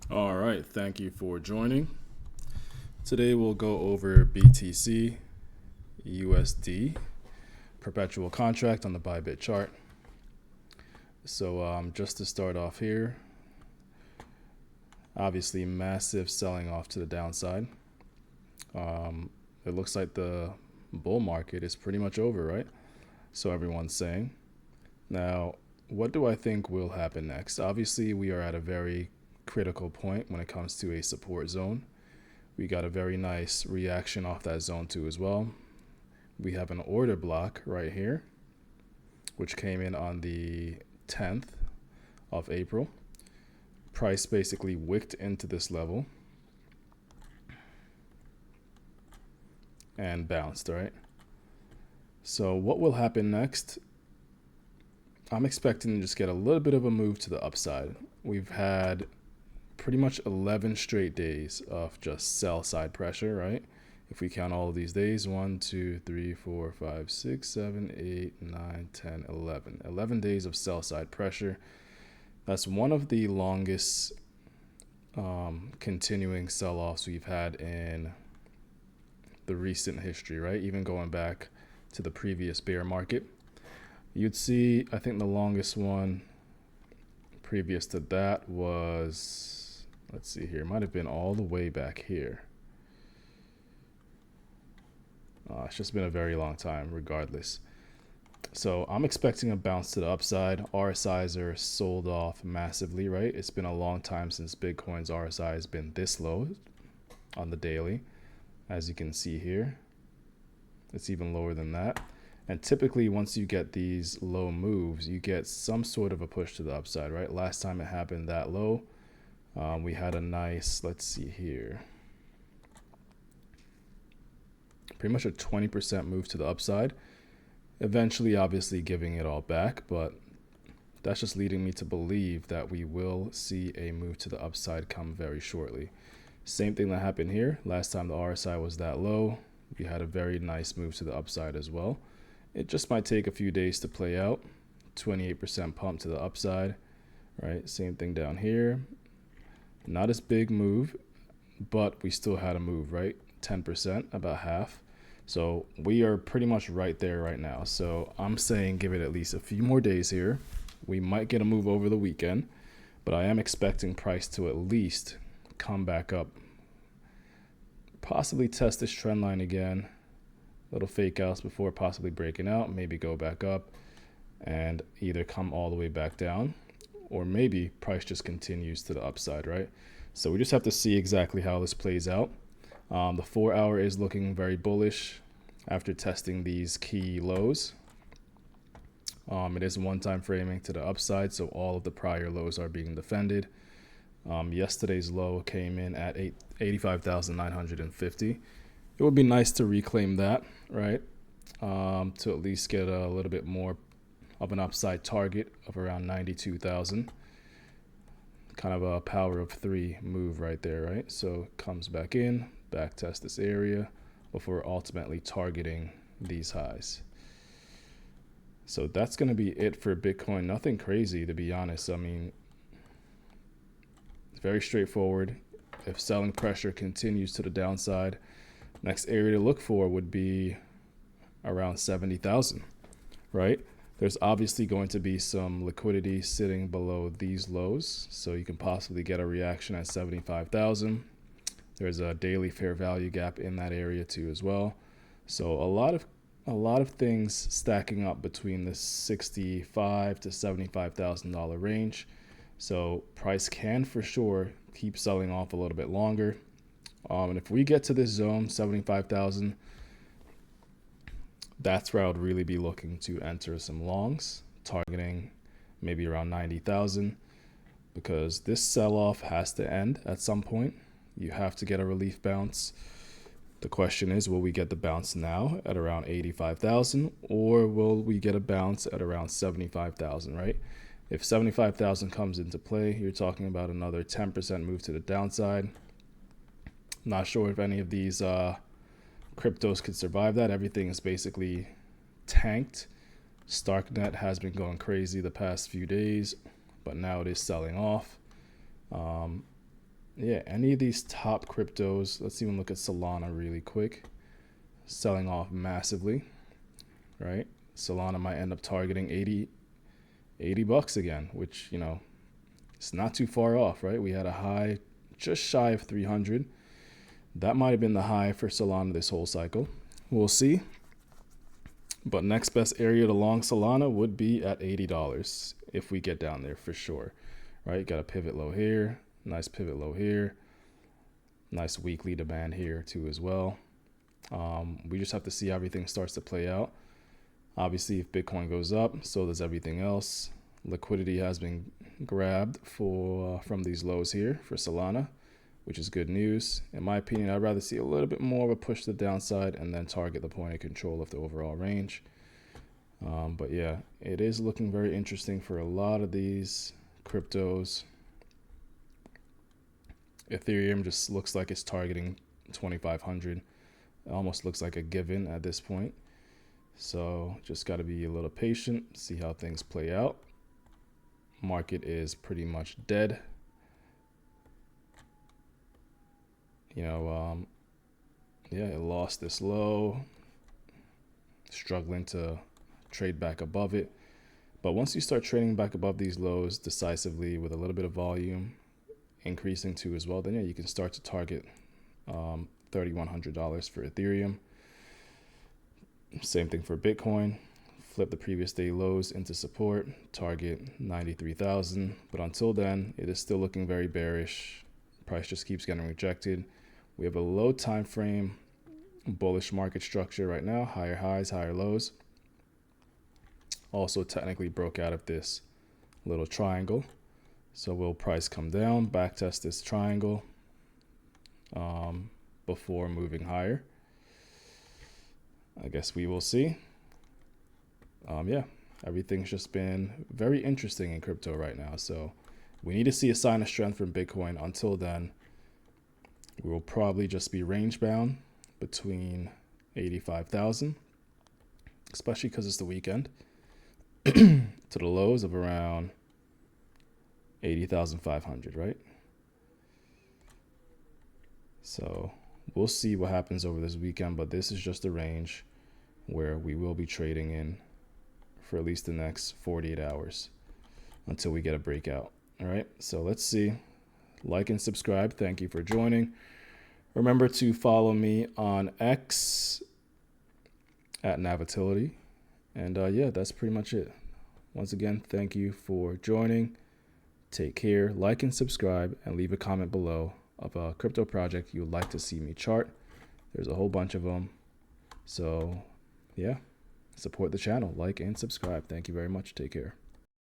All right, thank you for joining. Today we'll go over BTC, USD, perpetual contract on the Bybit chart. So just to start off here, obviously massive selling off to the downside. It looks like the bull market is pretty much over, right? So everyone's saying. Now, what do I think will happen next? Obviously, we are at a very critical point when it comes to a support zone. We got a very nice reaction off that zone too as well. We have an order block right here, which came in on the 10th of April. Price basically wicked into this level and bounced, right? So what will happen next? I'm expecting to just get a little bit of a move to the upside. We've had pretty much 11 straight days of just sell side pressure, right? If we count all of these days, 1, 2, 3, 4, 5, 6, 7, 8, 9, 10, 11. 11 days of sell side pressure. That's one of the longest continuing sell offs we've had in the recent history, right? Even going back to the previous bear market. You'd see, I think the longest one previous to that was, let's see here, it might have been all the way back here. It's just been a very long time, regardless. So I'm expecting a bounce to the upside. RSIs are sold off massively, right? It's been a long time since Bitcoin's RSI has been this low on the daily. As you can see here, it's even lower than that. And typically, once you get these low moves, you get some sort of a push to the upside, right? Last time it happened that low, we had a nice, let's see here, pretty much a 20% move to the upside. Eventually, obviously, giving it all back, but that's just leading me to believe that we will see a move to the upside come very shortly. Same thing that happened here. Last time the RSI was that low, we had a very nice move to the upside as well. It just might take a few days to play out. 28% pump to the upside, right? Same thing down here. Not as big move, but we still had a move, right? 10%, about half. So we are pretty much right there right now. So I'm saying give it at least a few more days here. We might get a move over the weekend, but I am expecting price to at least come back up. Possibly test this trend line again. Little fake outs before possibly breaking out, maybe go back up and either come all the way back down, or maybe price just continues to the upside, right? So we just have to see exactly how this plays out. The 4 hour is looking very bullish after testing these key lows. It is one-time framing to the upside, so all of the prior lows are being defended. Yesterday's low came in at 85,950. It would be nice to reclaim that, right? To at least get a little bit more of an upside target of around 92,000. Kind of a power of 3 move right there, right? So it comes back in, back test this area before ultimately targeting these highs. So that's going to be it for Bitcoin. Nothing crazy, to be honest. I mean, it's very straightforward. If selling pressure continues to the downside, next area to look for would be around 70,000, right? There's obviously going to be some liquidity sitting below these lows, so you can possibly get a reaction at 75,000. There's a daily fair value gap in that area too as well. So a lot of things stacking up between the $65,000 to $75,000 range. So price can for sure keep selling off a little bit longer. And if we get to this zone, 75,000, that's where I would really be looking to enter some longs, targeting maybe around 90,000, because this sell-off has to end at some point. You have to get a relief bounce. The question is, will we get the bounce now at around 85,000, or will we get a bounce at around 75,000, right? If 75,000 comes into play, you're talking about another 10% move to the downside. Not sure if any of these cryptos could survive that. Everything is basically tanked. Starknet has been going crazy the past few days, but now it is selling off. yeah, any of these top cryptos, let's even look at Solana really quick, selling off massively, right? Solana might end up targeting 80 bucks again, which, you know, it's not too far off, right? We had a high just shy of 300. That might have been the high for Solana this whole cycle. We'll see. But next best area to long Solana would be at $80 if we get down there for sure, right? Got a pivot low here, nice pivot low here, nice weekly demand here too as well. We just have to see how everything starts to play out. Obviously, if Bitcoin goes up, so does everything else. Liquidity has been grabbed from these lows here for Solana, which is good news. In my opinion, I'd rather see a little bit more of a push to the downside and then target the point of control of the overall range. But yeah, it is looking very interesting for a lot of these cryptos. Ethereum just looks like it's targeting 2,500. It almost looks like a given at this point. So just got to be a little patient, see how things play out. Market is pretty much dead. You know, yeah, it lost this low, struggling to trade back above it. But once you start trading back above these lows decisively with a little bit of volume increasing too as well, then yeah, you can start to target $3,100 for Ethereum. Same thing for Bitcoin. Flip the previous day lows into support, target 93,000. But until then, it is still looking very bearish. Price just keeps getting rejected. We have a low time frame bullish market structure right now, higher highs, higher lows. Also technically broke out of this little triangle. So will price come down, back test this triangle before moving higher? I guess we will see. Yeah, everything's just been very interesting in crypto right now. So we need to see a sign of strength from Bitcoin. Until then, we will probably just be range bound between 85,000, especially because it's the weekend, to the lows of around 80,500, right? So we'll see what happens over this weekend, but this is just a range where we will be trading in for at least the next 48 hours until we get a breakout. All right, so let's see. Like and subscribe. Thank you for joining. Remember to follow me on X at Navitility. And yeah, that's pretty much it. Once again, thank you for joining. Take care. Like and subscribe, and leave a comment below of a crypto project you would like to see me chart. There's a whole bunch of them. So yeah, support the channel. Like and subscribe. Thank you very much. Take care.